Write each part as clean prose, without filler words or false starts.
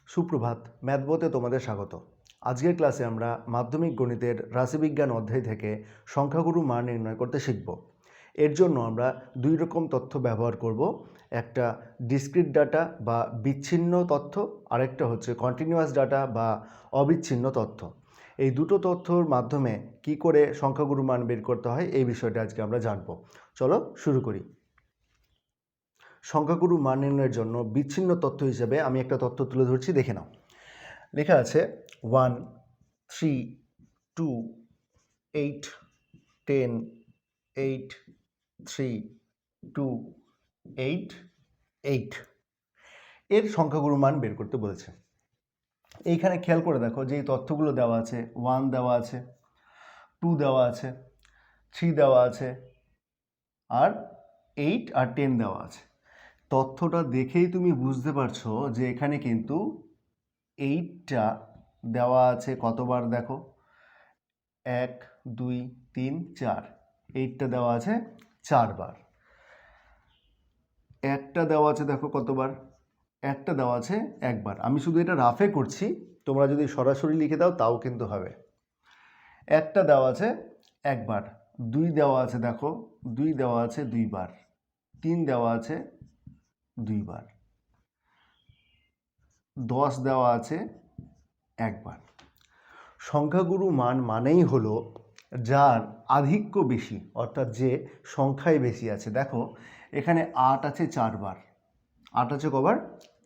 সুপ্রভাত, ম্যাথবতে তোমাদের স্বাগত। আজকের ক্লাসে আমরা মাধ্যমিক গণিতের রাশিবিজ্ঞান অধ্যায় থেকে সংখ্যাগুরু মান নির্ণয় করতে শিখব। এর জন্য আমরা দুই রকম তথ্য ব্যবহার করব। একটা ডিসক্রিট ডাটা বা বিচ্ছিন্ন তথ্য, আরেকটা হচ্ছে কন্টিনিউয়াস ডাটা বা অবিচ্ছিন্ন তথ্য। এই দুটো তথ্যর মাধ্যমে কি করে সংখ্যাগুরু মান বের করতে হয় এই বিষয়টা আজকে আমরা জানব। চলো শুরু করি। সংখ্যাগুরু মান নির্ণয়ের জন্য বিচ্ছিন্ন তথ্য হিসেবে আমি একটা তথ্য তুলে ধরছি, দেখে নাও। লেখা আছে 1, 3, 2, 8, 10, 8, 3, 2, 8, 8 এর সংখ্যাগুরু মান বের করতে বলেছে। এইখানে খেয়াল করে দেখো যে এই তথ্যগুলো দেওয়া আছে, 1 দেওয়া আছে, 2 দেওয়া আছে, 3 দেওয়া আছে, আর 8 আর 10 দেওয়া আছে। তথ্যটা দেখেই তুমি বুঝতে পারছো যে এখানে কিন্তু 8টা দেওয়া আছে কতবার, দেখো 1, 2, 3, 4, 8টা দেওয়া আছে 4 বার। একটা দেওয়া আছে দেখো কতবার, একটা দেওয়া আছে একবার। আমি শুধু এটা রাফে করছি, তোমরা যদি সরাসরি লিখে দাও তাও কিন্তু হবে। একটা দেওয়া আছে একবার, 2 দেওয়া আছে দেখো, 2 দেওয়া আছে 2 বার, 3 দেওয়া আছে 2 বার, 10 দেওয়া আছে একবার। সংখ্যাগুরু মান মানেই হলো যার আধিক্য বেশি, অর্থাৎ যে সংখ্যায় বেশি আছে। দেখো এখানে 8 আছে 4 বার, 8 আছে কবার,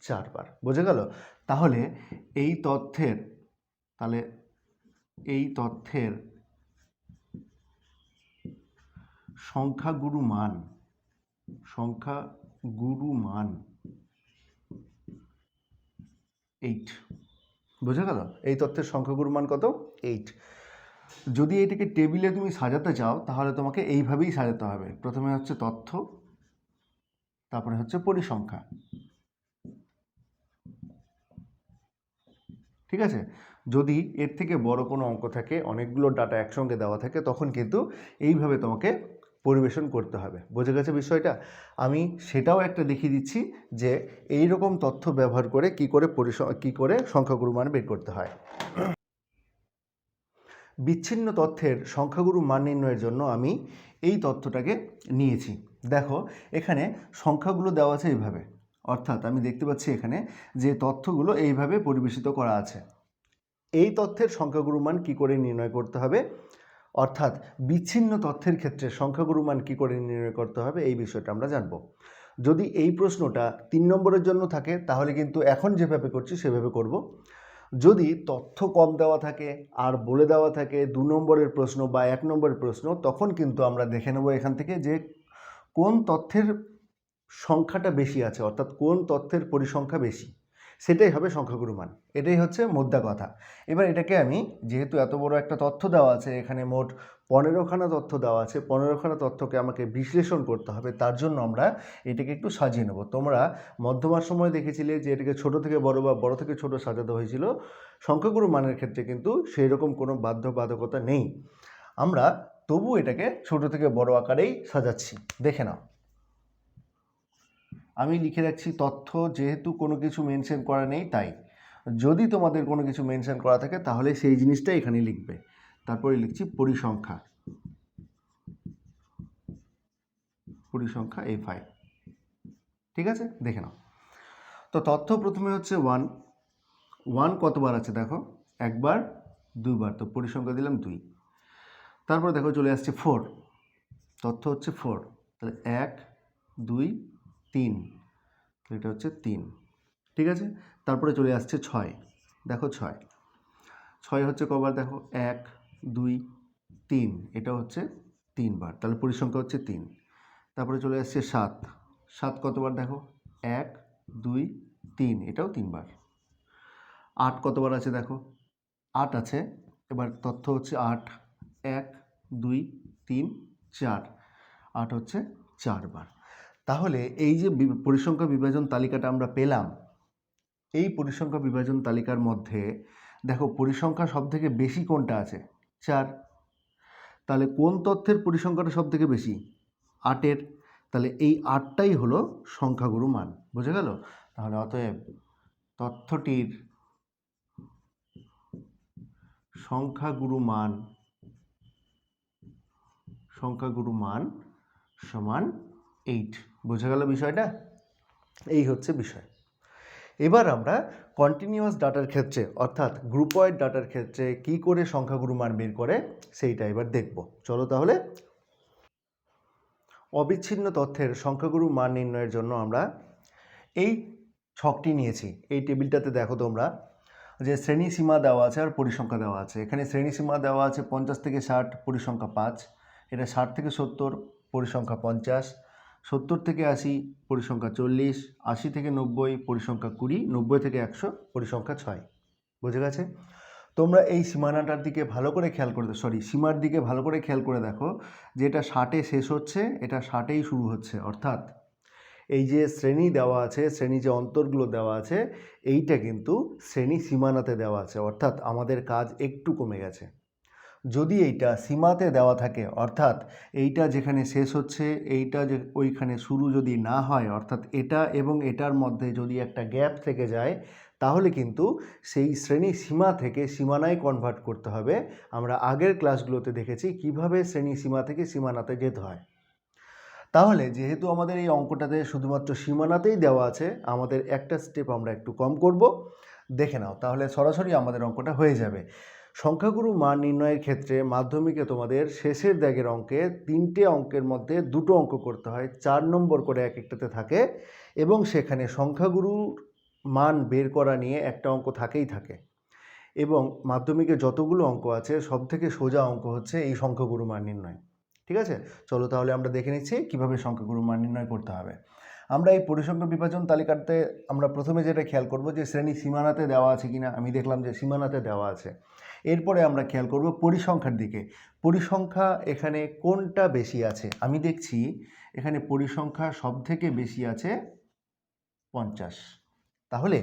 4 বার। বোঝা গেল? তাহলে এই তথ্যের সংখ্যাগুরু মান 8। বোঝা গেল? এই তথ্যের সংখ্যাগুরু মান কত? 8। যদি এটাকে টেবিলে তুমি সাজাতে চাও তাহলে তোমাকে এইভাবেই সাজাতে হবে। প্রথমে হচ্ছে তথ্য, তারপরে হচ্ছে পরিসংখ্যা। ঠিক আছে? যদি এর থেকে বড় কোনো অঙ্ক থাকে, অনেকগুলো ডাটা একসঙ্গে দেওয়া থাকে, তখন কিন্তু এইভাবে তোমাকে পরিবেশন করতে হবে। বোঝা গেছে বিষয়টা? আমি সেটাও একটা দেখিয়ে দিচ্ছি যে এই রকম তথ্য ব্যবহার করে কি করে সংখ্যাগুরু মান বের করতে হয়। বিচ্ছিন্ন তথ্যের সংখ্যাগুরু মান নির্ণয়ের জন্য আমি এই তথ্যটাকে নিয়েছি। দেখো এখানে সংখ্যাগুলো দেওয়া আছে এইভাবে, অর্থাৎ আমি দেখতে পাচ্ছি এখানে যে তথ্যগুলো এইভাবে পরিবেশিত করা আছে। এই তথ্যের সংখ্যাগুরু মান কী করে নির্ণয় করতে হবে, অর্থাৎ বিচ্ছিন্ন তথ্যের ক্ষেত্রে সংখ্যাগুরু মান কী করে নির্ণয় করতে হবে এই বিষয়টা আমরা জানব। যদি এই প্রশ্নটা 3 নম্বরের জন্য থাকে তাহলে কিন্তু এখন যেভাবে করছি সেভাবে করব। যদি তথ্য কম দেওয়া থাকে আর বলে দেওয়া থাকে 2 নম্বরের প্রশ্ন বা 1 নম্বরের প্রশ্ন, তখন কিন্তু আমরা দেখে নেব এখান থেকে যে কোন তথ্যের সংখ্যাটা বেশি আছে, অর্থাৎ কোন তথ্যের পরিসংখ্যা বেশি, সেটাই হবে সংখ্যাগুরু মান। এটাই হচ্ছে মোদ্দা কথা। এবার এটাকে আমি, যেহেতু এত বড় একটা তথ্য দেওয়া আছে, এখানে মোট 15খানা তথ্য দেওয়া আছে, 15খানা তথ্যকে আমাকে বিশ্লেষণ করতে হবে, তার জন্য আমরা এটাকে একটু সাজিয়ে নেব। তোমরা মধ্যমার সময় দেখেছিলে যে এটাকে ছোট থেকে বড় বা বড় থেকে ছোট সাজাতে হয়েছিল। সংখ্যাগুরু মানের ক্ষেত্রে কিন্তু সেই রকম কোনো বাধ্যবাধকতা নেই, আমরা তবু এটাকে ছোট থেকে বড় আকারেই সাজাচ্ছি। দেখে নাও, আমি লিখে রাখছি তথ্য, যেহেতু কোনো কিছু মেনশন করা নেই তাই। যদি তোমাদের কোনো কিছু মেনশন করা থাকে তাহলে সেই জিনিসটা এখানে লিখবে। তারপরে লিখছি পরিসংখ্যা FI। ঠিক আছে, দেখে নাও। তো তথ্য প্রথমে হচ্ছে 1 কতবার আছে দেখো, একবার, 2 বার, তো পরিসংখ্যা দিলাম 2। তারপর দেখো চলে আসছে 4, তথ্য হচ্ছে 4, তাহলে 1, 2, 3, এটা হচ্ছে 3। ঠিক আছে, তারপরে চলে আসছে 6, দেখো 6 হচ্ছে কবার, দেখো 1, 2, 3, এটা হচ্ছে 3 বার, তাহলে পরিসংখ্যা হচ্ছে 3। তারপরে চলে আসছে 7 কতবার, দেখো 1, 2, 3, এটাও 3 বার। 8 কতবার আছে দেখো, 8 আছে, এবার তথ্য হচ্ছে 8, 1, 2, 3, 4, 8 হচ্ছে 4 বার। তাহলে এই যে পরিসংখ্যা বিভাজন তালিকাটা আমরা পেলাম, এই পরিসংখ্যা বিভাজন তালিকার মধ্যে দেখো পরিসংখ্যা সব থেকে বেশি কোনটা আছে, 4। তাহলে কোন তথ্যের পরিসংখ্যাটা সব থেকে বেশি, 8-এর। তাহলে এই 8টাই হলো সংখ্যাগুরু মান। বুঝে গেল? তাহলে অতএব তথ্যটির সংখ্যাগুরু মান সমান 8। বোঝা গেল বিষয়টা? এই হচ্ছে বিষয়। এবার আমরা কন্টিনিউয়াস ডাটার ক্ষেত্রে অর্থাৎ গ্রুপ ওয়াইড ডাটার ক্ষেত্রে কি করে সংখ্যাগুরু মান বের করে সেইটা এবার দেখব। চলো তাহলে। অবিচ্ছিন্ন তথ্যের সংখ্যাগুরু মান নির্ণয়ের জন্য আমরা এই ছকটি নিয়েছি। এই টেবিলটাতে দেখো তোমরা যে শ্রেণী সীমা দেওয়া আছে আর পরিসংখ্যা দেওয়া আছে। এখানে শ্রেণী সীমা দেওয়া আছে 50 থেকে 60, পরিসংখ্যা 5। এটা 60 থেকে 70, পরিসংখ্যা 50। 70 থেকে 80, পরিসংখ্যা 40। 80 থেকে 90, পরিসংখ্যা 20। 90 থেকে 100, পরিসংখ্যা 6। বুঝে গেছে? তোমরা এই সীমানাটার দিকে ভালো করে খেয়াল করে সীমার দিকে ভালো করে খেয়াল করে দেখো যে এটা 60-এ শেষ হচ্ছে, এটা 60-এই শুরু হচ্ছে। অর্থাৎ এই যে শ্রেণী দেওয়া আছে, শ্রেণী যে অন্তরগুলো দেওয়া আছে, এইটা কিন্তু শ্রেণী সীমানাতে দেওয়া আছে। অর্থাৎ আমাদের কাজ একটু কমে গেছে। যদি এইটা সীমাতে দেওয়া থাকে, অর্থাৎ এইটা যেখানে শেষ হচ্ছে এইটা যে ওইখানে শুরু যদি না হয়, অর্থাৎ এটা এবং এটার মধ্যে যদি একটা গ্যাপ থেকে যায়, তাহলে কিন্তু সেই শ্রেণী সীমা থেকে সীমানায় কনভার্ট করতে হবে। আমরা আগের ক্লাসগুলোতে দেখেছি কিভাবে শ্রেণী সীমা থেকে সীমানাতে যেতে হয়। তাহলে যেহেতু আমাদের এই অঙ্কটাতে শুধুমাত্র সীমানাতেই দেওয়া আছে, আমাদের একটা স্টেপ আমরা একটু কম করব। দেখে নাও, তাহলে সরাসরি আমাদের অঙ্কটা হয়ে যাবে। সংখ্যাগুরু মান নির্ণয়ের ক্ষেত্রে মাধ্যমিকে তোমাদের শেষের দাগের অঙ্কে 3টে অঙ্কের মধ্যে 2টো অঙ্ক করতে হয়, 4 নম্বর করে এক একটাতে থাকে, এবং সেখানে সংখ্যাগুরুর মান বের করা নিয়ে একটা অঙ্ক থাকেই থাকে। এবং মাধ্যমিকে যতগুলো অঙ্ক আছে সবথেকে সোজা অঙ্ক হচ্ছে এই সংখ্যাগুরু মান নির্ণয়। ঠিক আছে? চলো তাহলে আমরা দেখে নিচ্ছি কীভাবে সংখ্যাগুরু মান নির্ণয় করতে হবে। আমরা এই পরিসংখ্যা বিভাজন তালিকাতে আমরা প্রথমে যেটা খেয়াল করব যে শ্রেণী সীমানাতে দেওয়া আছে কিনা। আমি দেখলাম যে সীমানাতে দেওয়া আছে। এরপরে আমরা খেয়াল করব পরিসংখ্যার দিকে। পরিসংখ্যা এখানে কোনটা বেশি আছে? আমি দেখছি এখানে পরিসংখ্যা সবথেকে বেশি আছে 50। তাহলে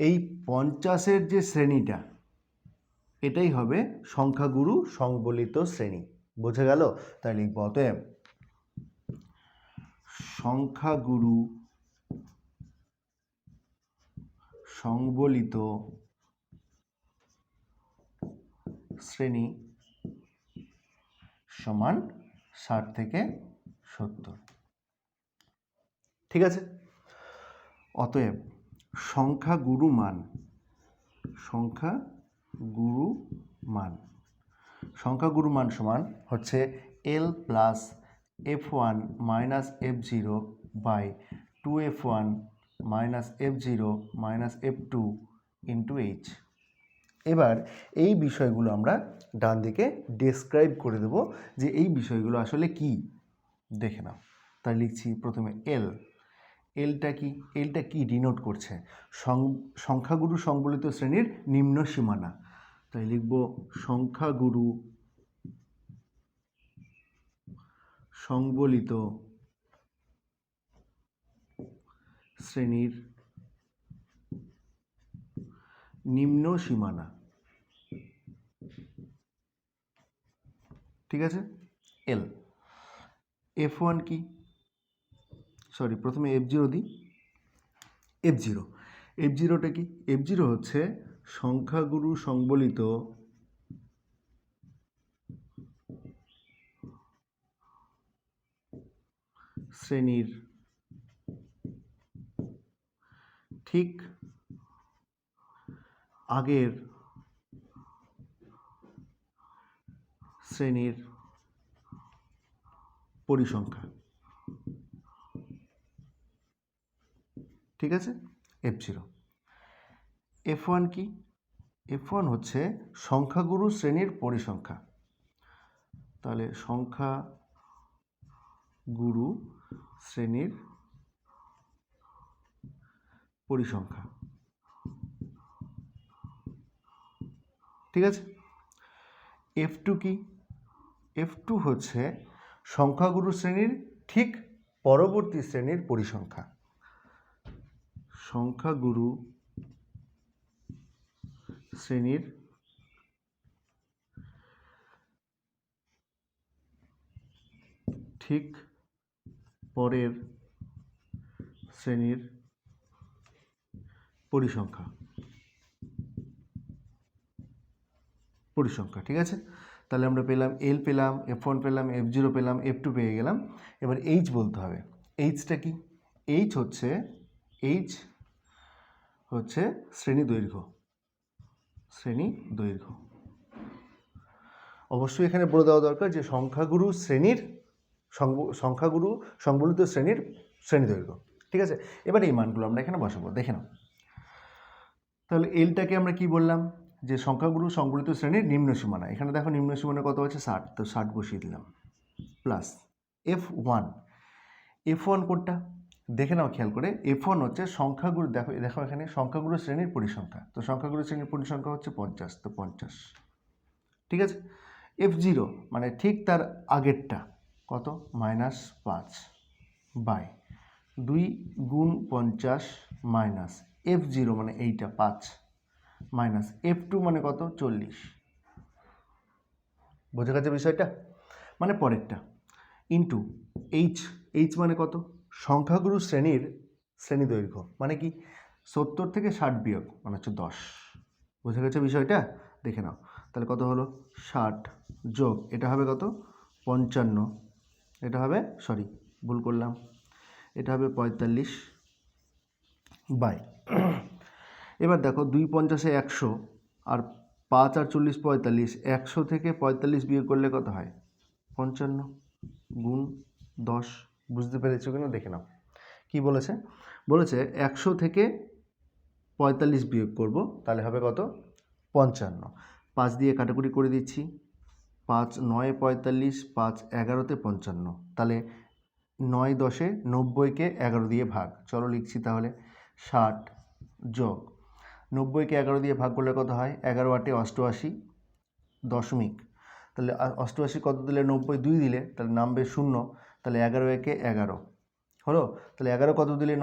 এই 50-এর যে শ্রেণীটা, এটাই হবে সংখ্যাগুরু সংবলিত শ্রেণী। বোঝা গেল? তাই লিখব অতএব সংখ্যাগুরু সংবলিত শ্রেণী সমান 60 থেকে 70। ঠিক আছে? অতএব সংখ্যাগুরু মান সমান হচ্ছে L plus F1 minus F0 by 2F1 minus F0 minus F2 into H। এবার এই বিষয়গুলো আমরা ডান দিকে ডেসক্রাইব করে দেব যে এই বিষয়গুলো আসলে কি। দেখে নাও। তাই লিখছি প্রথমে L। এলটা কি ডিনোট করছে? সংখ্যাগুরু সংবলিত শ্রেণীর নিম্ন সীমানা। তাই লিখব সংখ্যাগুরু সংবলিত শ্রেণীর নিম্ন সীমানা। ঠিক আছে? এল। F1 কি? প্রথমে F0 দিই। F0টা কি? F0 হচ্ছে সংখ্যাগুরু সংবলিত শ্রেণীর ঠিক আগের শ্রেণীর পরিসংখ্যা। ঠিক আছে? F0। F1 কি? F1 হচ্ছে সংখ্যাগুরু শ্রেণীর পরিসংখ্যা। তাহলে সংখ্যাগুরু শ্রেণীর পরিসংখ্যা। ঠিক আছে? F2 কি? F2 হচ্ছে সংখ্যাগুরু শ্রেণীর ঠিক পরবর্তী শ্রেণীর পরিসংখ্যা। সংখ্যাগুরু শ্রেণীর ঠিক পরের শ্রেণীর পরিসংখ্যা। পরিসংখ্যা, ঠিক আছে। তাহলে আমরা পেলাম এল, পেলাম F1, পেলাম F0, পেলাম F2 পেয়ে গেলাম। এবার এইচ বলতে হবে। এইচটা কি? এইচ হচ্ছে শ্রেণী দৈর্ঘ্য। অবশ্যই এখানে বলে দেওয়া দরকার যে সংখ্যাগুরু সংবলিত শ্রেণীর শ্রেণী দৈর্ঘ্য, ঠিক আছে। এবার এই মানগুলো আমরা এখানে বসাবো, দেখে নাও। তাহলে এলটাকে আমরা কি বললাম, যে সংখ্যাগুরু সংবলিত শ্রেণীর নিম্ন সীমানা। এখানে দেখো নিম্ন সীমানা কত আছে, 60, তো 60 বসিয়ে দিলাম। প্লাস F1 কোডটা দেখে নাও খেয়াল করে। F1 হচ্ছে সংখ্যাগুরু, দেখো এখানে সংখ্যাগুরু শ্রেণীর পরিসংখ্যা, তো সংখ্যাগুরু শ্রেণীর পরিসংখ্যা হচ্ছে 50, তো 50, ঠিক আছে। F0 মানে ঠিক তার আগেরটা, কত, -5 বাই 2 গুণ 50 মাইনাস F0 মানে এইটা 5 মাইনাস F2 মানে কত, 40। বোঝা গেছে বিষয়টা? মানে পরেরটা ইন্টু এইচ মানে কত, সংখ্যাগুরু শ্রেণীর শ্রেণী দৈর্ঘ্য, মানে কি 70 থেকে 60 বিয়োগ মানে হচ্ছে 10। বোঝা গেছে বিষয়টা? দেখে নাও তাহলে কত হলো, 60 যোগ এটা হবে কত, 55, এটা হবে, সরি ভুল করলাম, এটা হবে 45 বাই, এবার দেখো 2 50 100 আর 5 আর 40 45, 100 থেকে 45 বিয়োগ করলে কত হয়, 55 গুণ 10। বুঝতে পেরেছো কিনা দেখে নাও। কি বলেছে, 100 থেকে 45 বিয়োগ করব, তাহলে হবে কত, 55। 5 দিয়ে কাটাকুটি করে দিচ্ছি, 5 9 45, 5 11 55, তাহলে 9 10 90কে 11 দিয়ে ভাগ। চলো লিখছি তাহলে, 60 যোগ 90কে 11 দিয়ে ভাগ করলে কত হয়, 11 8 88 দশমিক, তাহলে 88 কত দিলে, 90 2 দিলে, তাহলে নামবে 0, তাহলে 11 একে 11 হলো, তাহলে 11 কত দিলে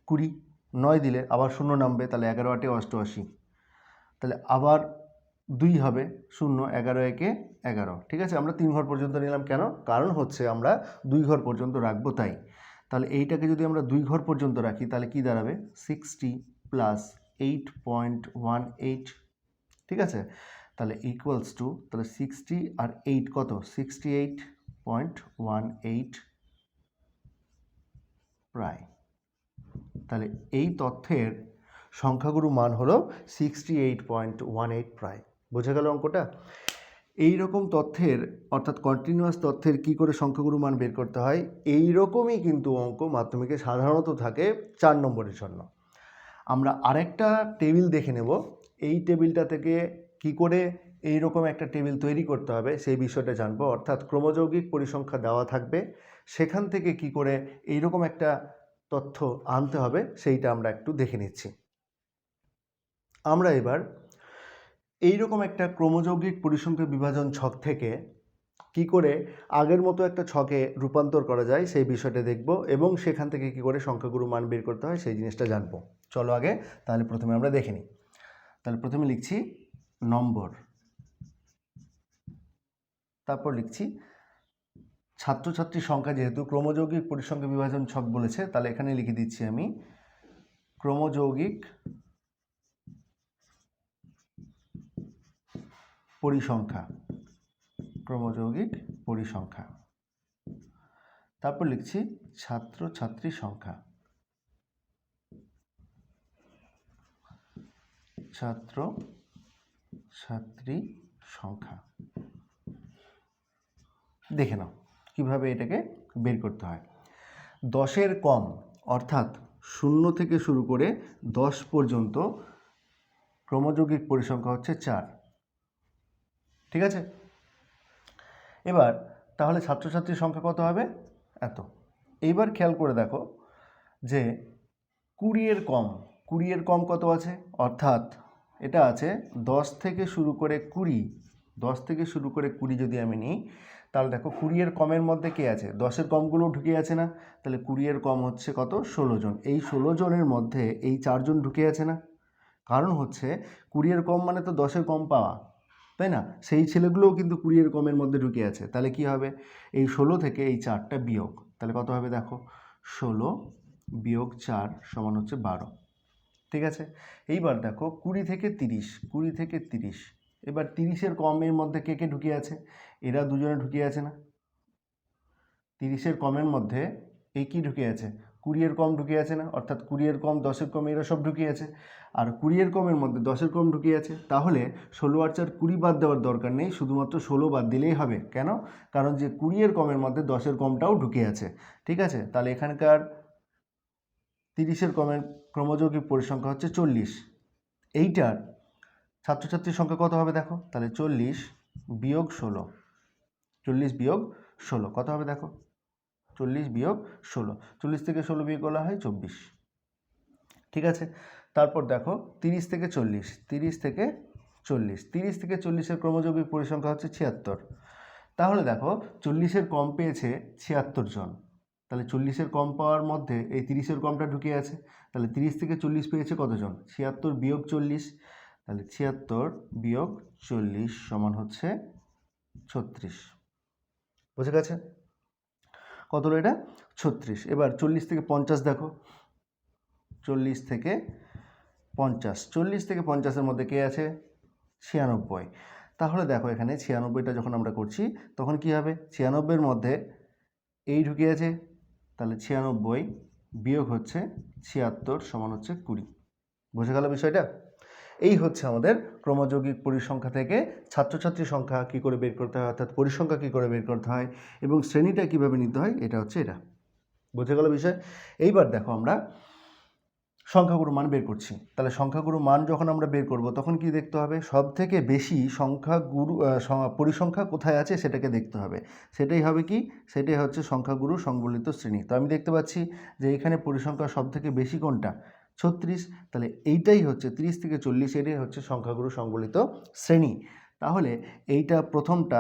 20, 9 দিলে আবার 0 নামবে, তাহলে 11 8 88, তাহলে আবার 2 হবে 0, 11 একে 11, ঠিক আছে। আমরা 3 ঘর পর্যন্ত নিলাম, কেন, কারণ হচ্ছে আমরা 2 ঘর পর্যন্ত রাখবো তাই। তাহলে এইটাকে যদি আমরা 2 ঘর পর্যন্ত রাখি তাহলে কি দাঁড়াবে, 60 প্লাস 8.18, ঠিক আছে। তাহলে ইকুয়ালস টু, তাহলে 60 আর 8 কত, 68.18 প্রায়। তাহলে এই তথ্যের সংখ্যাগুরু মান হলো 68.18 প্রায়। বোঝা গেল অঙ্কটা? এই রকম তথ্যের, অর্থাৎ কন্টিনিউয়াস তথ্যের কি করে সংখ্যাগুরু মান বের করতে হয়, এই রকমই কিন্তু অঙ্ক মাধ্যমিকে সাধারণত থাকে 4 নম্বরের জন্য। আমরা আরেকটা টেবিল দেখে নেব, এই টেবিলটা থেকে কি করে এই রকম একটা টেবিল তৈরি করতে হবে সেই বিষয়টা জানবো, অর্থাৎ ক্রমযৌগিক পরিসংখ্যা দেওয়া থাকবে, সেখান থেকে কি করে এই রকম একটা তথ্য আনতে হবে সেইটা আমরা একটু দেখে নিচ্ছি। আমরা এবার এই রকম একটা ক্রমযৌগিক পরিসংখ্যা বিভাজন ছক থেকে কি করে আগের মতো একটা ছকে রূপান্তর করা যায় সেই বিষয়টা দেখব, এবং সেখান থেকে কি করে সংখ্যাগুরু মান বের করতে হয় সেই জিনিসটা জানবো। চলো আগে তাহলে প্রথমে আমরা দেখে নিই। তাহলে প্রথমে লিখছি নম্বর, তারপর লিখছি ছাত্রছাত্রীর সংখ্যা, যেহেতু ক্রমযৌগিক পরিসংখ্যা বিভাজন ছক বলেছে তাহলে এখানে লিখে দিচ্ছি আমি ক্রমযৌগিক পরিসংখ্যা, তারপর লিখছি ছাত্রছাত্রী সংখ্যা, দেখে নাও কিভাবে এটাকে বের করতে হয়। 10-এর কম, অর্থাৎ 0 থেকে শুরু করে 10 পর্যন্ত ক্রমযৌগিক পরিসংখ্যা হচ্ছে 4, ঠিক আছে। এবার তাহলে ছাত্রছাত্রীর সংখ্যা কত হবে, এত। এইবার খেয়াল করে দেখো যে 20-এর কম কত আছে, অর্থাৎ এটা আছে 10 থেকে শুরু করে 20 যদি আমি নিই, তাহলে দেখো 20-এর কমের মধ্যে কে আছে, 10-এর কমগুলো ঢুকে আছে না, তাহলে 20-এর কম হচ্ছে কত, 16 জন। এই 16 জনের মধ্যে এই 4 জন ঢুকে আছে না, কারণ হচ্ছে 20-এর কম মানে তো 10-এর কম পাওয়া, তাই না, সেই ছেলেগুলোও কিন্তু 20-এর কমের মধ্যে ঢুকে আছে। তাহলে কি হবে, এই 16 থেকে এই 4টা বিয়োগ, তাহলে কত হবে দেখো, 16 বিয়োগ 4 সমান হচ্ছে 12, ঠিক আছে। এইবার দেখো 20 থেকে 30, এবার 30-এর কমের মধ্যে কে কে ঢুকে আছে? এরা দুজনে ঢুকে আছে না? 30-এর কমের মধ্যে এই কি ঢুকে আছে? 20-এর কম ঢুকে আছে না? অর্থাৎ 20-এর কম, 10-এর কম, এরা সব ঢুকে আছে। আর 20-এর কমের মধ্যে 10-এর কম ঢুকে আছে। তাহলে 16 আর 4 20 বাদ দেওয়ার দরকার নেই, শুধুমাত্র 16 বাদ দিলেই হবে। কেন? কারণ যে 20-এর কমের মধ্যে 10-এর কমটাও ঢুকে আছে। ঠিক আছে, তাহলে এখানকার 30-এর কমের ক্রমযৌগিক পরিসংখ্যা হচ্ছে 40। এইটার ছাত্রছাত্রীর সংখ্যা কত হবে দেখো? তাহলে 40 বিয়োগ 16, 40 বিয়োগ 16 কত হবে দেখো? 40 বিয়োগ 16, 40 থেকে 16 বিয়োগ করা হয় 24। ঠিক আছে, তারপর দেখো 30 থেকে 40, 30 থেকে 40, 30 থেকে 40-এর ক্রমযৌগিক পরিসংখ্যা হচ্ছে 76। তাহলে দেখো 40-এর কম পেয়েছে 76 জন। তাহলে 40-এর কম পাওয়ার মধ্যে এই 30-এর কমটা ঢুকে আছে। তাহলে 30 থেকে 40 পেয়েছে কতজন? 76 বিয়োগ 40। তাহলে 76 বিয়োগ 40 সমান হচ্ছে 36। বুঝে গেছে? কত হলো এটা? 36। এবার 40 থেকে 50 দেখো, 40 থেকে 50, 40 থেকে 50-এর মধ্যে কে আছে? 96। তাহলে দেখো এখানে 96টা যখন আমরা করছি তখন কি হবে? 96-এর মধ্যে এই ঢুকে আছে, তাহলে 96 বিয়োগ হচ্ছে 76 সমান হচ্ছে 20। বুঝে গেল বিষয়টা? এই হচ্ছে আমাদের ক্রমযৌগিক পরিসংখ্যা থেকে ছাত্রছাত্রীর সংখ্যা কী করে বের করতে হয়, অর্থাৎ পরিসংখ্যা কী করে বের করতে হয় এবং শ্রেণীটা কীভাবে নিতে হয়, এটা হচ্ছে এটা। বুঝে গেল বিষয়? এইবার দেখো আমরা সংখ্যাগুরু মান বের করছি। তাহলে সংখ্যাগুরু মান যখন আমরা বের করব তখন কি দেখতে হবে? সব থেকে বেশি সংখ্যাগুরু পরিসংখ্যা কোথায় আছে সেটাকে দেখতে হবে। সেটাই হবে কি? সেটাই হচ্ছে সংখ্যাগুরু সংবলিত শ্রেণী। তো আমি দেখতে পাচ্ছি যে এখানে পরিসংখ্যা সব থেকে বেশি কোনটা? 36। তাহলে এইটাই হচ্ছে 30 থেকে 40, এটাই হচ্ছে সংখ্যাগুরু সংবলিত শ্রেণী। তাহলে এইটা প্রথমটা,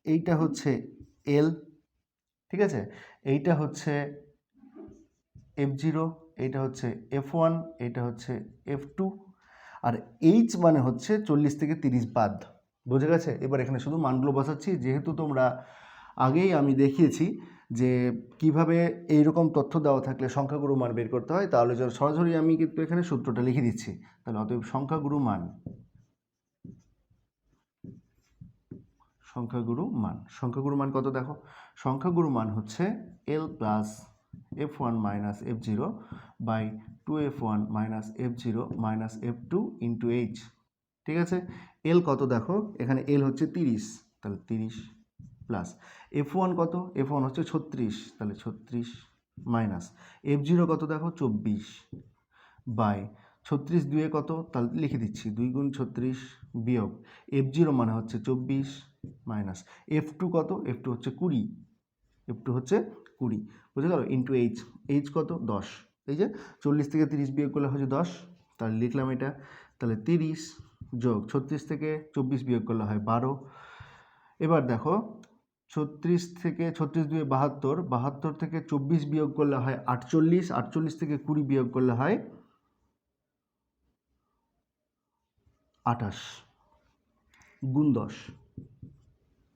এইটা হচ্ছে এল, ঠিক আছে, এইটা হচ্ছে F0, এইটা হচ্ছে F1, এইটা হচ্ছে F2, আর H মানে হচ্ছে 40 থেকে 30 বাদ। বুঝে গেছে? এবার এখানে শুধু মানগুলো বসাচ্ছি, যেহেতু তোমরা আগেই আমি দেখিয়েছি যে কিভাবে এইরকম তথ্য দেওয়া থাকলে সংখ্যাগুরু মান বের করতে হয়, তাহলে সরাসরি আমি কিন্তু এখানে সূত্রটা লিখে দিচ্ছি। তাহলে অতএব সংখ্যাগুরু মান কত দেখো? সংখ্যাগুরু মান হচ্ছে L plus F1 minus F0 by 2F1 minus F0 minus F2 into H। ঠিক আছে, L কত দেখো? এখানে L হচ্ছে 30, তাহলে 30 প্লাস F1 কত? F1 হচ্ছে 36, তাহলে 36 মাইনাস F0 কত দেখো? 24 বাই 36 দুয়ে কত? তাহলে লিখে দিচ্ছি 2 গুণ 36 বিয়োগ F0 মানে হচ্ছে 24 মাইনাস F2 কত? F2 হচ্ছে 20, F2 হচ্ছে 20, বুঝে গেল? ইন্টু H, H কত? 10। এই যে 40 থেকে 30 বিয়োগ করলে হচ্ছে 10, তাহলে লিখলাম এটা। তাহলে 30 যোগ 36 থেকে 24 বিয়োগ করলে হয় 12। এবার দেখো 36 থেকে 36 দুয়ে 72, 72 থেকে 24 বিয়োগ করলে হয় 48, 48 থেকে 20 বিয়োগ করলে হয় 28 গুণ 10।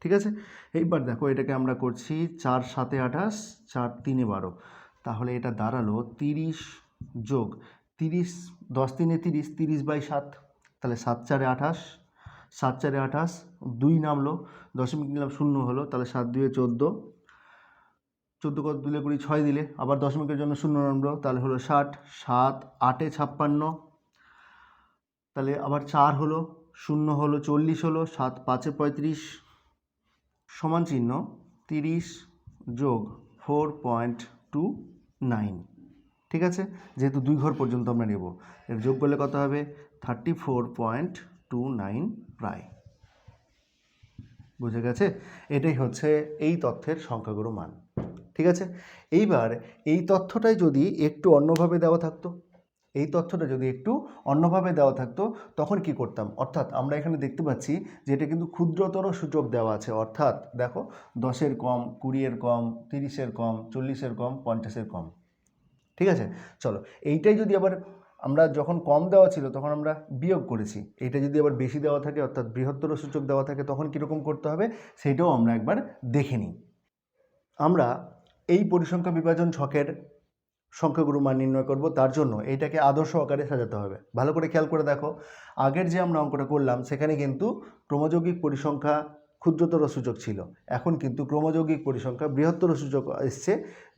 ঠিক আছে, এইবার দেখো এটাকে আমরা করছি 4 7 28, 4 3 12, তাহলে এটা দাঁড়ালো 30 যোগ 30, 10 3 30, 30 বাই 7, তাহলে 7 4 28, 7 4 28, 2 নামলো, দশমিক নিলাম 0 হলো, তাহলে 7 2 14, 14 কত দিলে 20, 6 দিলে আবার দশমিকের জন্য 0 নামলো, তাহলে হলো 60, 7 8 56, তাহলে আবার 4 হলো, 0 হলো, 40 হলো, 7 5 35 সমান চিহ্ন 30 যোগ 4.29। ঠিক আছে, যেহেতু 2 ঘর পর্যন্ত আমরা নেব, এর যোগ করলে কত হবে? 34.29 প্রায়। বুঝে গেছে? এটাই হচ্ছে এই তথ্যের সংখ্যাগুরু মান। ঠিক আছে, এইবার এই তথ্যটাই যদি একটু অন্যভাবে দেওয়া থাকতো, তখন কি করতাম? অর্থাৎ আমরা এখানে দেখতে পাচ্ছি যে এটা কিন্তু ক্ষুদ্রতর সূচক দেওয়া আছে, অর্থাৎ দেখো 10-এর কম, 20-এর কম, 30-এর কম, 40-এর কম, 50-এর কম। ঠিক আছে, চলো এইটাই যদি আবার আমরা যখন কম দেওয়া ছিল তখন আমরা বিয়োগ করেছি, এটা যদি আবার বেশি দেওয়া থাকে অর্থাৎ বৃহত্তর সূচক দেওয়া থাকে তখন কীরকম করতে হবে সেটাও আমরা একবার দেখে নিই। আমরা এই পরিসংখ্যা বিভাজন ছকের সংখ্যাগুরু মান নির্ণয় করব, তার জন্য এইটাকে আদর্শ আকারে সাজাতে হবে। ভালো করে খেয়াল করে দেখো, আগের যে আমরা অঙ্কটা করলাম সেখানে কিন্তু ক্রমযৌগিক পরিসংখ্যা ক্ষুদ্রতর সূচক ছিল, এখন কিন্তু ক্রমযৌগিক পরিসংখ্যা বৃহত্তর সূচক এসছে,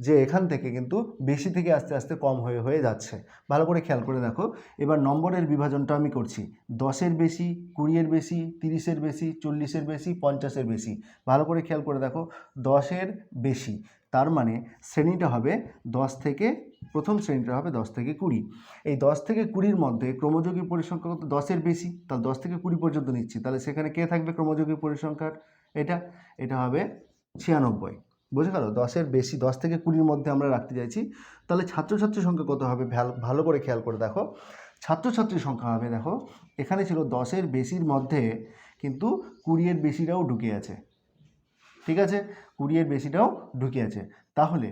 যে এখান থেকে কিন্তু বেশি থেকে আস্তে আস্তে কম হয়ে হয়ে যাচ্ছে। ভালো করে খেয়াল করে দেখো, এবার নম্বরের বিভাজনটা আমি করছি 10-এর বেশি, 20-এর বেশি, 30-এর বেশি, 40-এর বেশি, 50-এর বেশি। ভালো করে খেয়াল করে দেখো, 10-এর বেশি, তার মানে শ্রেণীটা হবে 10 থেকে, প্রথম শ্রেণীটা হবে 10 থেকে 20। এই 10 থেকে 20-র মধ্যে ক্রমযৌগিক পরিসংখ্যা কত? 10-এর বেশি, তাহলে 10 থেকে 20 পর্যন্ত নিচ্ছি, তাহলে সেখানে কে থাকবে ক্রমযৌগিক পরিসংখ্যার? এটা হবে 96। বুঝে গেল? 10-এর বেশি, 10 থেকে 20-র মধ্যে আমরা রাখতে চাইছি, তাহলে ছাত্রছাত্রী সংখ্যা কত হবে? ভালো করে খেয়াল করে দেখো, ছাত্রছাত্রীর সংখ্যা হবে, দেখো এখানে ছিল 10-এর বেশির মধ্যে কিন্তু 20-এর বেশিটাও ঢুকে আছে, ঠিক আছে, 20-এর বেশিটাও ঢুকে আছে। তাহলে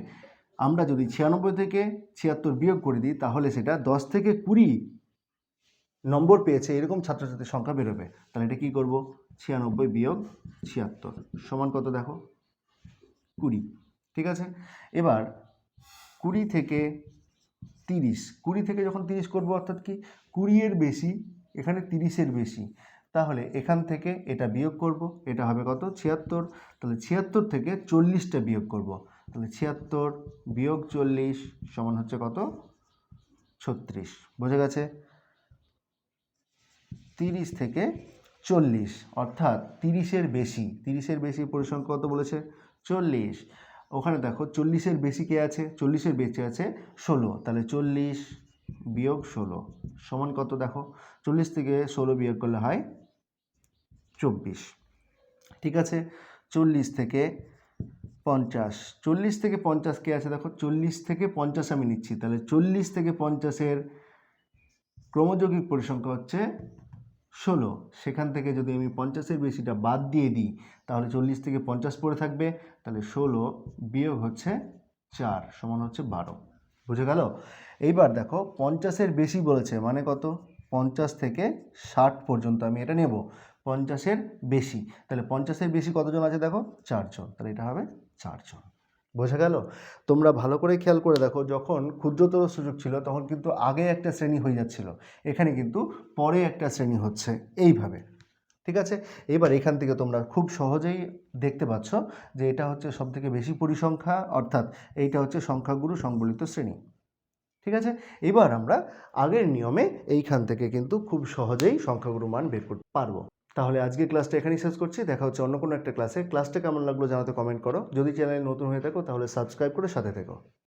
আমরা যদি 96 থেকে 76 বিয়োগ করে দিই, তাহলে সেটা 10 থেকে 20 নম্বর পেয়েছে এরকম ছাত্রছাত্রীর সংখ্যা বেরোবে। তাহলে এটা কী করব? 96 বিয়োগ 76 সমান কত? দেখো 20, ঠিক আছে। এবার 20 থেকে 30, 20 থেকে যখন 30 করব, অর্থাৎ কি 20-এর বেশি, এখানে 30-এর বেশি, তাহলে এখান থেকে এটা বিয়োগ করব, এটা হবে কত? 76। তাহলে 76 থেকে 40টা বিয়োগ করব, তাহলে 76 বিয়োগ 40 সমান হচ্ছে কত? 36। বোঝা গেছে? 30 থেকে 40, অর্থাৎ 30-এর বেশি, 30-এর বেশি পরিসংখ্যা কত বলেছে? 40। ওখানে দেখো 40-এর বেশি কে আছে? 40-এর বেশি আছে 16, তাহলে 40 বিয়োগ 16 সমান কত? দেখো 40 থেকে 16 বিয়োগ করলে হয় 24, ঠিক আছে। 40 থেকে 50, 40 থেকে 50 কে আছে? দেখো 40 থেকে 50 আমি নিচ্ছি, তাহলে 40 থেকে 50-এর ক্রমযৌগিক পরিসংখ্যা হচ্ছে 16। সেখান থেকে যদি আমি 50-এর বেশিটা বাদ দিয়ে দিই, তাহলে 40 থেকে 50 পড়ে থাকবে, তাহলে 16 বিয়োগ হচ্ছে 4 সমান হচ্ছে 12। বুঝে গেল? এইবার দেখো 50-এর বেশি বলেছে, মানে কত? 50 থেকে 60 পর্যন্ত আমি এটা নেব, 50-এর বেশি, তাহলে 50-এর বেশি কতজন আছে? দেখো 4 জন, তাহলে এটা হবে 4 জন। বোঝা গেল? তোমরা ভালো করে খেয়াল করে দেখো, যখন ক্ষুদ্রতর সূচক ছিল তখন কিন্তু আগে একটা শ্রেণী হয়ে যাচ্ছিল, এখানে কিন্তু পরে একটা শ্রেণী হচ্ছে, এইভাবে, ঠিক আছে। এবার এখান থেকে তোমরা খুব সহজেই দেখতে পাচ্ছ যে এটা হচ্ছে সবথেকে বেশি পরিসংখ্যা, অর্থাৎ এইটা হচ্ছে সংখ্যাগুরু সংবলিত শ্রেণী, ঠিক আছে। এবার আমরা আগের নিয়মে এইখান থেকে কিন্তু খুব সহজেই সংখ্যাগুরু মান বের করতে পারবো। তাহলে আজকে ক্লাসটা এখানেই শেষ করছি, দেখা হচ্ছে অন্য কোনো একটা ক্লাসে। ক্লাসটা কেমন লাগলো জানাতে কমেন্ট করো, যদি চ্যানেলে নতুন হয়ে থাকো তাহলে সাবস্ক্রাইব করে সাথে থেকো।